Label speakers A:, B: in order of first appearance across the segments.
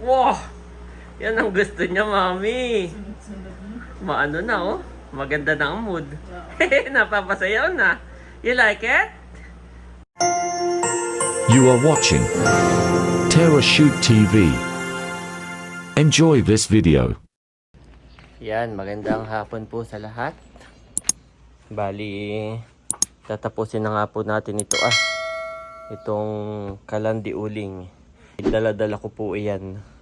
A: Wow! Yan ang gusto niya, mami.
B: Sunod-sunod na.
A: Maano na, oh. Maganda na ang mood.
B: Oo.
A: Napapasayaw na. You like it?
C: You are watching Terra Shoot TV. Enjoy this video.
A: Yan, magandang hapon po sa lahat. Bali, tatapusin na nga po natin ito itong kalandi uling. Dala-dala ko po iyan.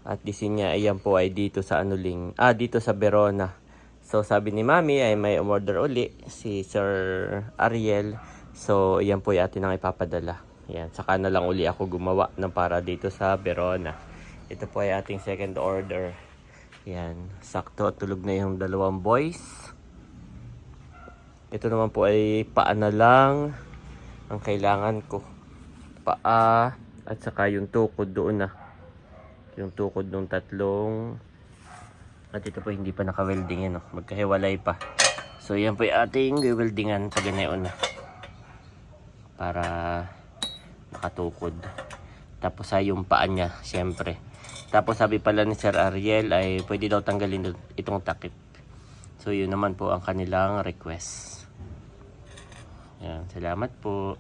A: At disin niya, iyan po ay dito sa Anuling. Dito sa Verona. So sabi ni Mami ay may umorder uli si Sir Ariel. So iyan po yung atin ang ipapadala. Yan, saka na lang uli ako gumawa ng para dito sa Verona. Ito po ay ating second order. Yan, sakto at tulog na yung dalawang boys. Ito naman po ay paa na lang ang kailangan ko. Paa at saka yung tukod doon na. Yung tukod ng tatlong. At ito po hindi pa naka-welding yan. Magkahiwalay pa. So yan po yung ating weldingan pag ganayon na. Para nakatukod. Tapos ay yung paa niya, syempre. Tapos sabi pala ni Sir Ariel ay pwede daw tanggalin itong takip. So yun naman po ang kanilang request. Yan, salamat po.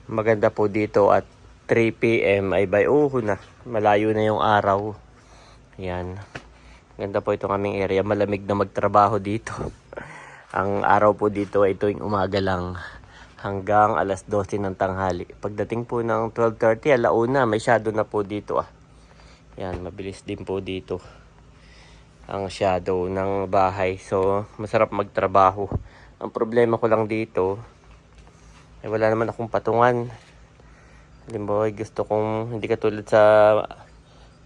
A: Maganda po dito at 3 PM ay by na. Malayo na yung araw. Yan. Ganda po itong aming area. Malamig na magtrabaho dito. Ang araw po dito ay tuwing umaga lang. Hanggang alas 12 ng tanghali. Pagdating po ng 12:30, alauna, may shadow na po dito Yan, mabilis din po dito ang shadow ng bahay. So, masarap magtrabaho. Ang problema ko lang dito, ay wala naman akong patungan. Halimbawa, gusto kong, hindi katulad sa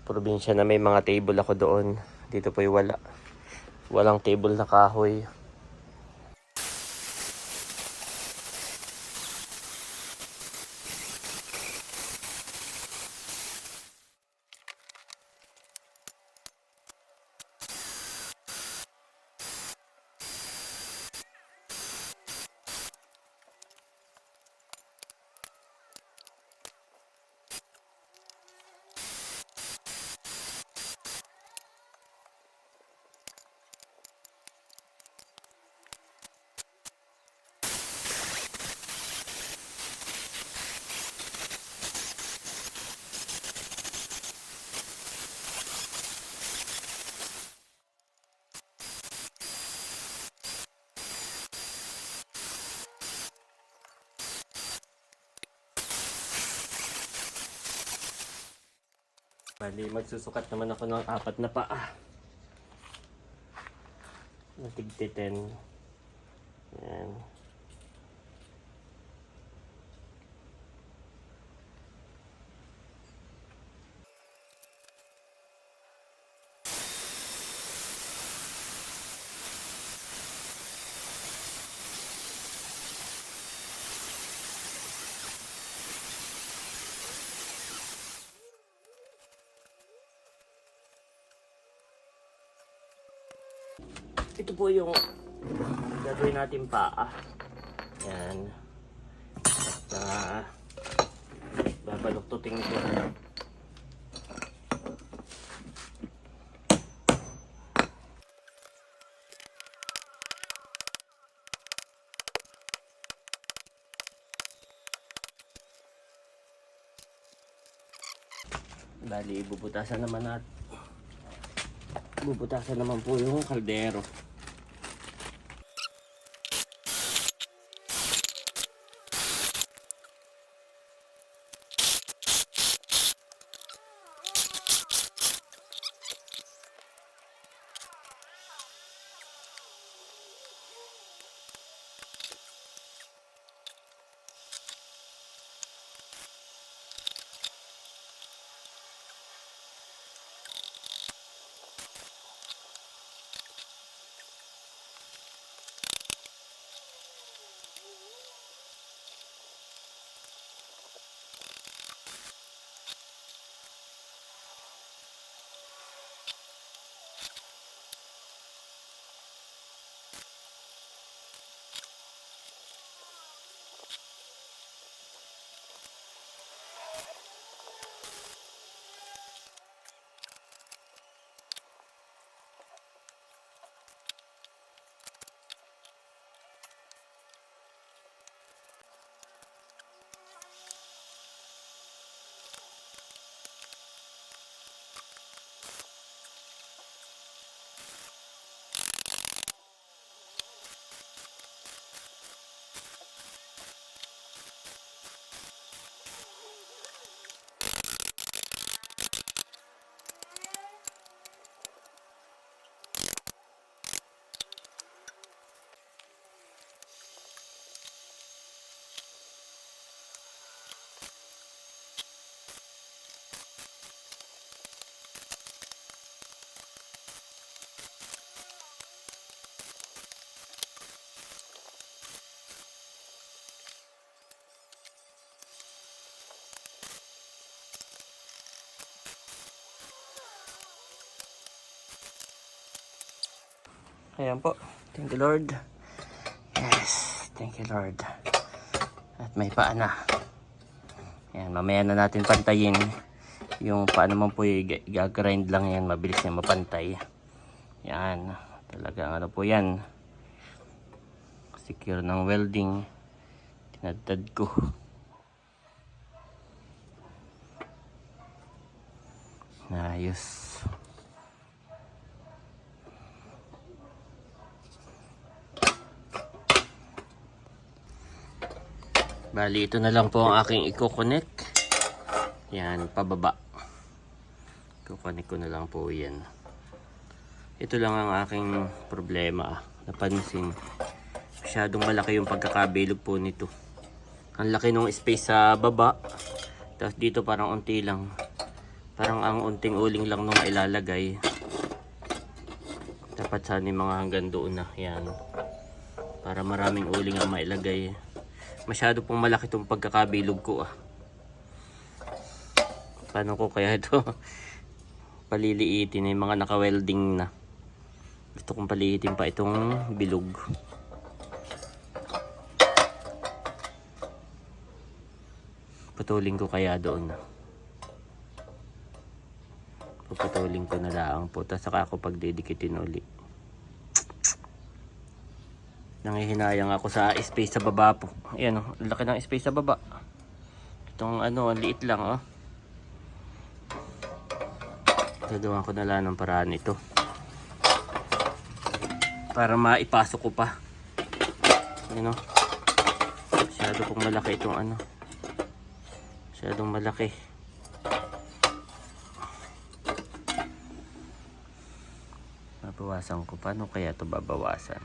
A: probinsya na may mga table ako doon. Dito po ay wala. Walang table na kahoy. Bali, magsusukat naman ako ng 4 na paa. Natigti 10. Yan. Ito po yung gagawin natin paa. Yan. At babaluktutin ko. Bali, bubutasan naman po yung kaldero. Ayan po. Thank you, Lord. Yes. Thank you, Lord. At may paa na. Ayan, mamaya na natin pantayin. Yung paa naman po, i-grind lang yan. Mabilis yan mapantay. Yan. Talagang ano po yan. Secure ng welding. Tinadtad ko. Ayos. Bali, ito na lang po ang aking i-connect. Yan, pababa. I-connect ko na lang po yan. Ito lang ang aking problema. Napansin. Masyadong malaki yung pagkakabilog po nito. Ang laki ng space sa baba. Tapos dito parang unti lang. Parang ang unting uling lang nung ilalagay. Dapat sana yung mga hanggang doon na. Yan. Para maraming uling ang mailagay. Masyado pong malaki itong pagkakabilog ko. Paano ko kaya ito paliliitin? Yung mga naka-welding na. Gusto kong paliitin pa itong bilog. Putulin ko kaya doon. Puputulin ko na lang po. Tapos saka ako pagdidikitin uli. Nangihinayang ako sa space sa baba po. Ayan o, laki ng space sa baba. Itong ano, liit lang o. Gagawa ko na lang ng paraan ito. Para maipasok ko pa. Ayan o. Masyado pong malaki itong ano. Masyadong malaki. Babawasan ko. Paano kaya ito babawasan?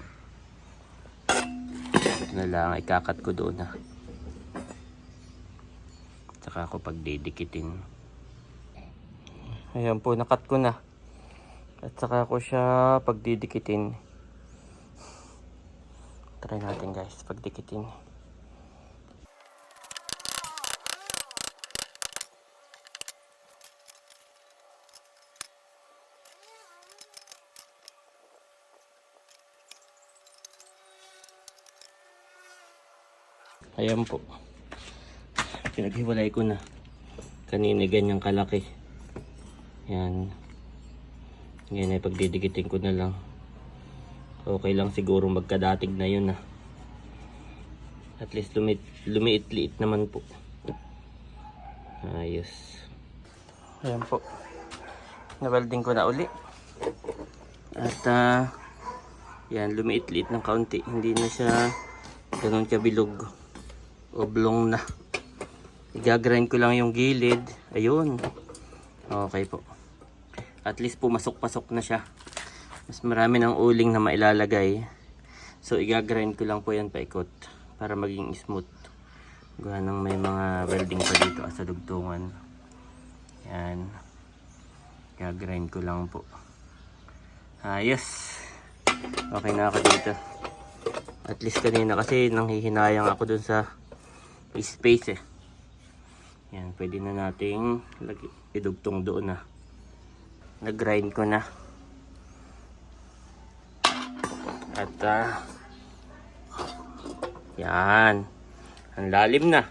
A: Ito na lang. Ikakat ko doon na. Saka ako pagdidikitin. Ayan po. Nakat ko na. At saka ako siya pagdidikitin. Try natin guys. Pagdikitin. Ayan po. Pinaghiwalay ko na. Kanina ganyang kalaki. Yan. Ngayon ay pagdidikitin ko na lang. Okay lang siguro magkadatig na yun . At least lumiit-liit naman po. Ayos. Ayan po. Na-welding ko na uli. At yan, lumiit-liit ng kaunti. Hindi na siya ganun kabilog. Oblong na. Igagrind ko lang yung gilid. Ayun. Okay po. At least pumasok-pasok na siya. Mas marami ng uling na mailalagay. So igagrind ko lang po yan paikot. Para maging smooth. Gawa ng may mga welding pa dito sa dugtungan. Yan. Igagrind ko lang po. Ayos. Okay na ako dito. At least kanina kasi nanghihinayang ako dun sa space . Yan, pwede na nating idugtong doon . Nag-grind ko na. At yan. Ang lalim na.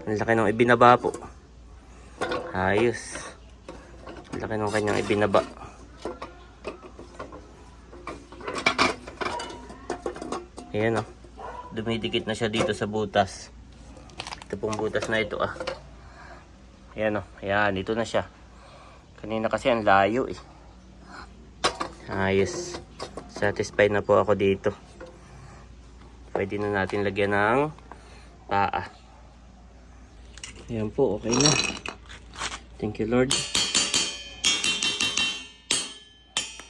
A: Ang laki ng ibinaba po. Ayos. Ang laki ng kanyang ibinaba. Ayan . Dumidikit na siya dito sa butas. Ito pong butas na ito . Ayan . Ayan, dito na siya. Kanina kasi ang layo . Ayos. Satisfied na po ako dito. Pwede na natin lagyan ng paa. Ayan po, okay na. Thank you Lord.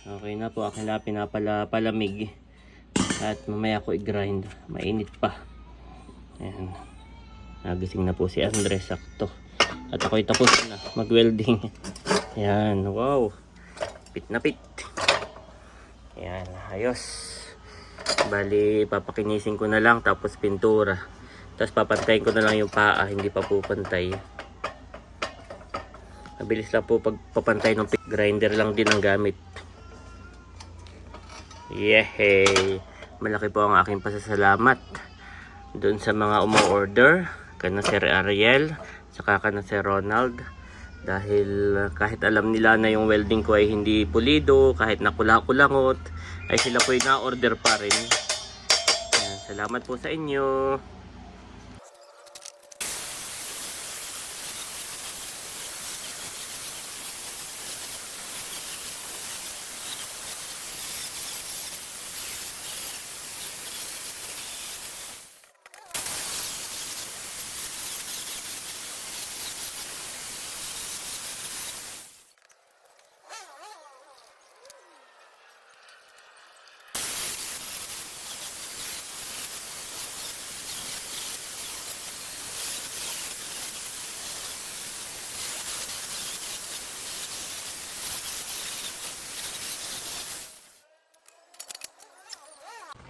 A: Okay na po, akin na pinapalamig. At mamaya ko i-grind. Mainit pa. Ayan. Nagising na po si Andres. Sakto. At ako'y tapos na mag-welding. Ayan. Wow. Pit na pit. Ayan. Ayos. Bali, papakinisin ko na lang. Tapos pintura. Tapos papantayin ko na lang yung paa. Hindi pa po pantay. Mabilis lang po pag papantay ng grinder lang din ang gamit. Yehey! Malaki po ang aking pasasalamat doon sa mga umu-order. Kana Sir Ariel, saka kana Sir Ronald. Dahil kahit alam nila na yung welding ko ay hindi pulido, kahit nakula-kulangot, ay sila po yung na-order pa rin. Ayan, salamat po sa inyo.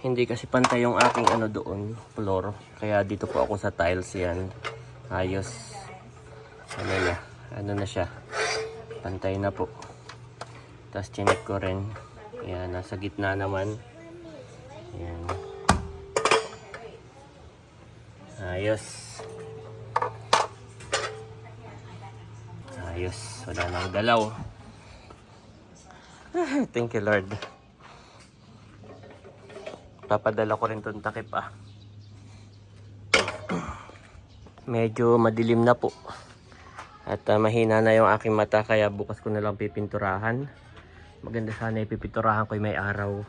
A: Hindi kasi pantay yung aking ano doon, floor. Kaya dito po ako sa tiles yan. Ayos. Ano na siya. Pantay na po. Tapos chinek ko rin. Ayan, nasa gitna naman. Ayan. Ayos. Ayos. Wala nang galaw. Thank you, Lord. Papadala ko rin itong takip Medyo madilim na po. At mahina na yung aking mata kaya bukas ko na lang pipinturahan. Maganda sana ipipinturahan ko yung may araw.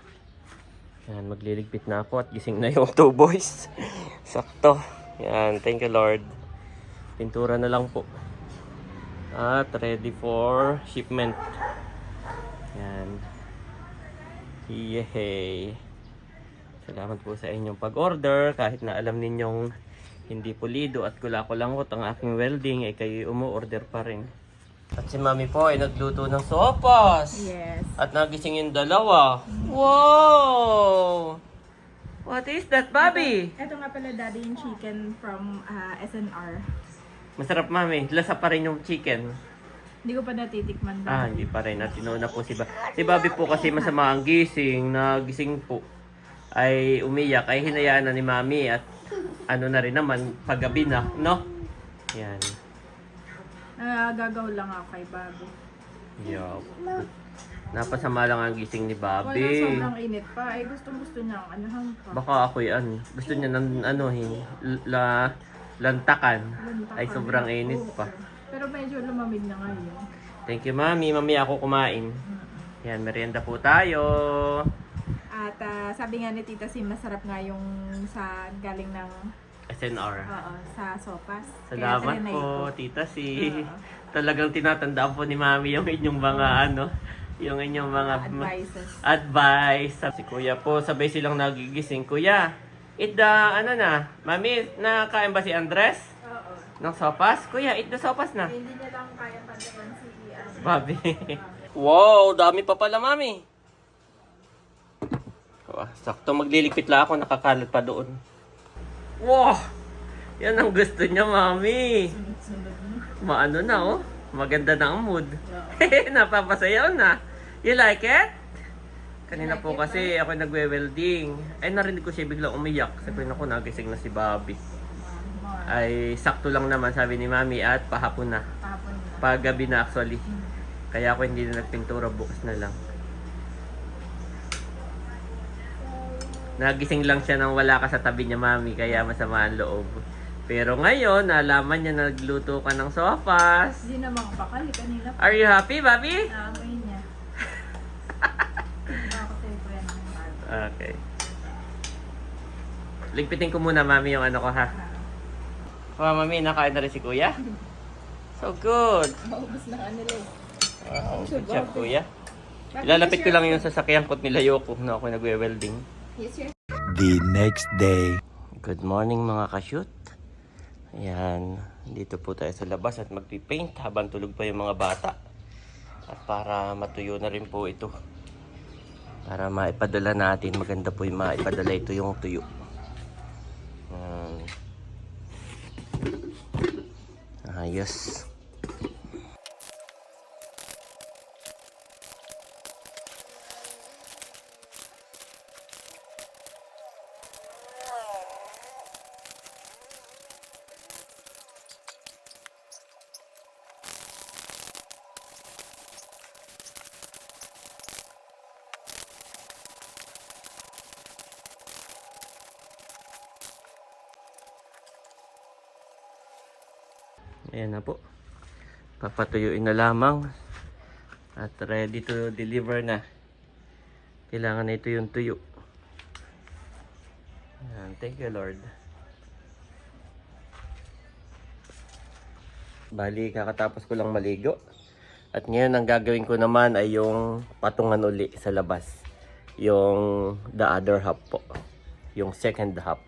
A: Yan, magliligpit na ako at gising na yung 2 boys. Sakto. Yan, thank you Lord. Pintura na lang po. At ready for shipment. Yan. Yehey. Salamat po sa inyong pag-order. Kahit na alam ninyong hindi pulido at kula-kulangot ang aking welding, ay kayo umu-order pa rin. At si Mami po ay nagluto ng sopas.
B: Yes.
A: At nagising yung dalawa. Wow! What is that, Bobby?
B: Ito nga pala, Daddy, yung chicken from SNR.
A: Masarap, Mami. Lasa pa rin yung chicken.
B: Hindi ko pa natitikman.
A: Hindi pa rin. At na po si Bobby po kasi masama ang gising. Nagising po ay umiyak, ay hinayaan na ni Mami at ano na rin naman, paggabi na, no? Yan.
B: Gagaw lang ako kay Bobby.
A: Yup. Napasama lang ang gising ni
B: Wala,
A: Bobby.
B: sobrang init pa. Ay, gusto niya ang anahan pa.
A: Baka ako yan. Gusto niya ng lantakan. Ay sobrang init pa.
B: Pero medyo lumamig na ngayon.
A: Thank you, Mami. Mami ako kumain. Yan, merienda po tayo.
B: At sabi nga ni Tita Sim, masarap nga yung sa galing ng
A: SNR.
B: sa sopas.
A: Salamat po, Tita Si. Talagang tinatandaan po ni Mami yung inyong mga yung inyong mga advice. Si Kuya po, sabay silang nagigising. Kuya, eat the, Mami, nakain ba si Andres?
B: Oo.
A: Ng sopas? Kuya, eat the sopas na.
B: Hindi niya lang kaya pantayan si
A: Bobby. Wow, dami pa pala, Mami. Sakto magliligpit lang ako, nakakalat pa doon. Wow! Yan ang gusto niya, Mami. Maano na, oh. Maganda na ang mood. Napapasayaw na. You like it? Kanina po kasi ako nagwe-welding. Ay, narinig ko siya biglang umiyak. Sabi ko, nagising na si Bobby. Ay, sakto lang naman, sabi ni Mami, at pahapon na. Paggabi na actually. Kaya ako hindi na nagpintura, bukas na lang. Nagising lang siya nang wala ka sa tabi niya, Mami, kaya masama ang loob. Pero ngayon, nalaman niya nagluto ka ng sopas.
B: Hindi naman pakali kanila.
A: Are you happy, Bobby?
B: Naamoy niya. Nakakatay ko yan ng Bobby.
A: Okay. Ligpitin ko muna, Mami, yung ano ko, ha? Mami, nakain na rin si Kuya? So good.
B: Maubos na kanila eh.
A: Wow, good job, Kuya. Ilalapit ko lang yung sasakyan ko't nilayoko na ako nagwe-welding.
C: The next day.
A: Good morning mga ka-shoot. Ayan, dito po tayo sa labas at magpipaint habang tulog pa yung mga bata. At para matuyo na rin po ito. Para maipadala natin, maganda po yung maipadala ito yung tuyo. Ayos. Ayan na po. Papatuyuin na lamang. At ready to deliver na. Kailangan na ito yung tuyo. Ayan, thank you Lord. Bali, kakatapos ko lang maligo. At ngayon, ang gagawin ko naman ay yung patungan uli sa labas. Yung the other half po. Yung second half.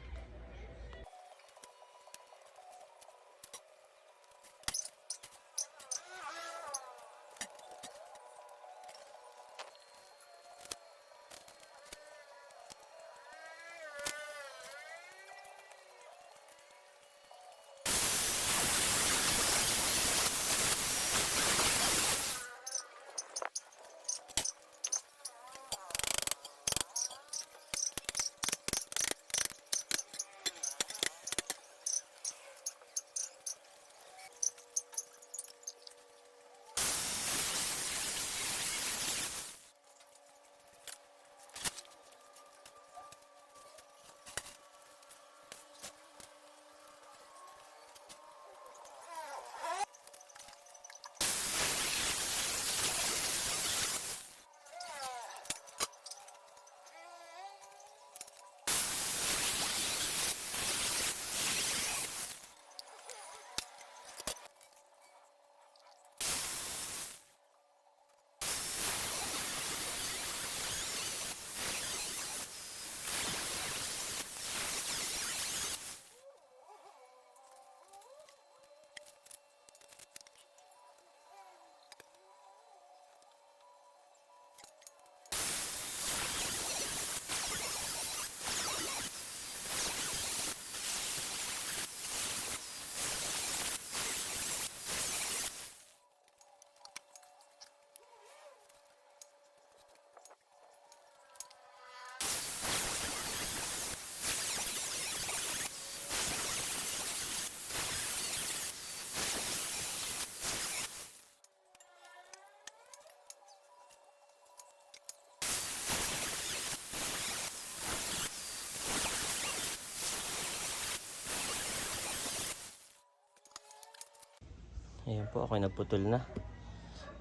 A: Ayan po, ako naputol na.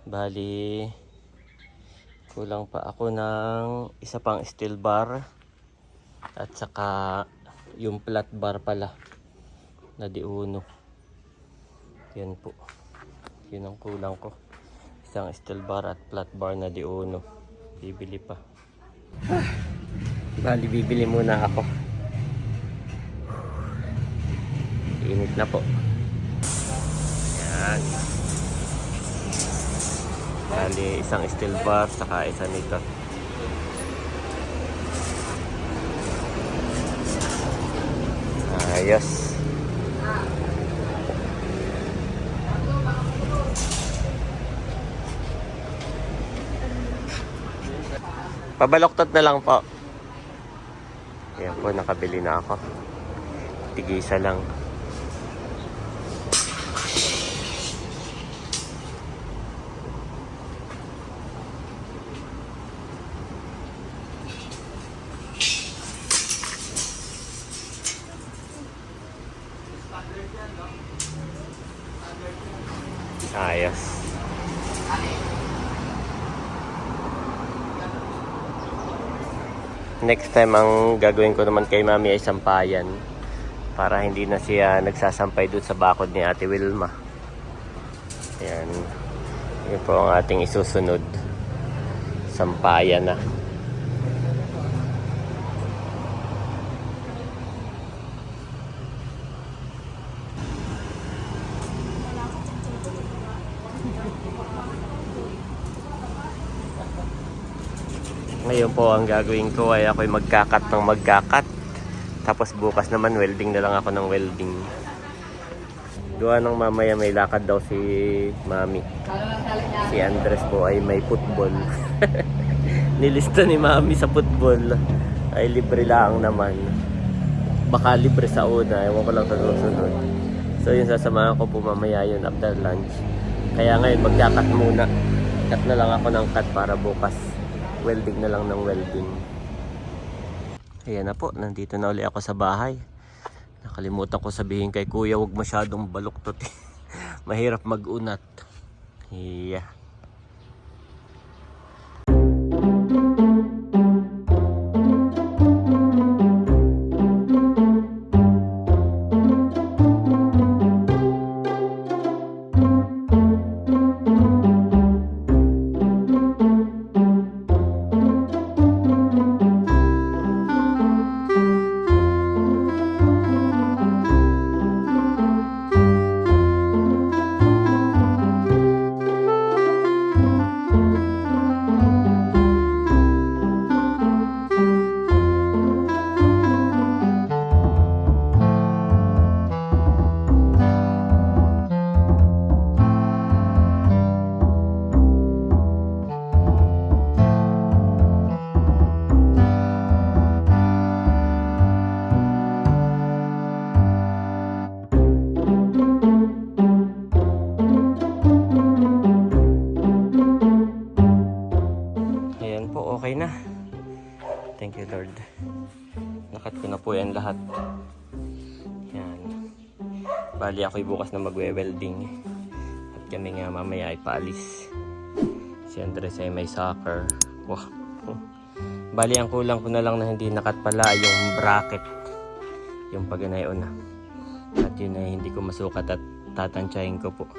A: Bali, kulang pa ako ng isa pang steel bar. At saka yung flat bar pala na di uno. Yan po. Yun ang kulang ko. Isang steel bar at flat bar na di uno. Bibili pa. Bali, bibili muna ako. Init na po. Yan. Bali, isang steel bar saka isa nito. Ayos. Pabaloktot na lang po. Ayan po, nakabili na ako. Tigisa lang. Ayos. Next time ang gagawin ko naman kay Mami ay sampayan para hindi na siya nagsasampay doon sa bakod ni Ate Wilma. Ayan. Yun po ang ating isusunod. Sampayan na. Ngayon po ang gagawin ko ay ako'y magkakat ng magkakat. Tapos bukas naman welding na lang ako ng welding. Gawa ng mamaya may lakad daw si Mami. Si Andres po ay may football. Nilista ni Mami sa football ay libre lang naman. Baka libre sa una, ewan ko lang sa susunod. So yun, sasamahan ko po mamaya yun after lunch. Kaya ngayon magkakat muna. Cut na lang ako ng cut para bukas welding na lang ng welding. Ayan na po, nandito na uli ako sa bahay. Nakalimutan ko sabihin kay Kuya, huwag masyadong baluktot. mahirap mag-unat. Yeah. Ayan po, okay na. Thank you, Lord. Nakat ko na po yan lahat. Yan. Bali ako'y bukas na magwe-welding. At kami nga mamaya ay paalis. Si Andres ay may soccer. Wow. Bali ang kulang ko na lang na hindi nakat pala yung bracket. Yung paganayon na. At yun ay hindi ko masukat at tatansyahin ko po.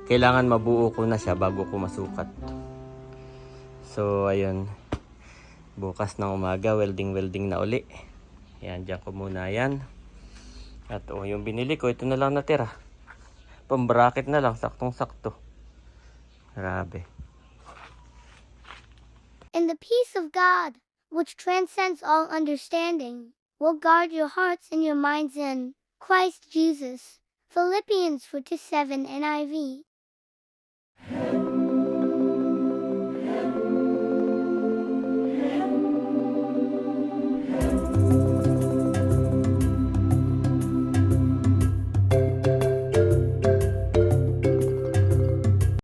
A: Kailangan mabuo ko na siya bago ko masukat. So, ayun. Bukas ng umaga, welding na uli. Ayan, dyan ko muna yan. At yung binili ko, ito na lang natira. Pambracket na lang, saktong-sakto. Grabe.
D: And the peace of God, which transcends all understanding, will guard your hearts and your minds in Christ Jesus. Philippians 4:7 NIV.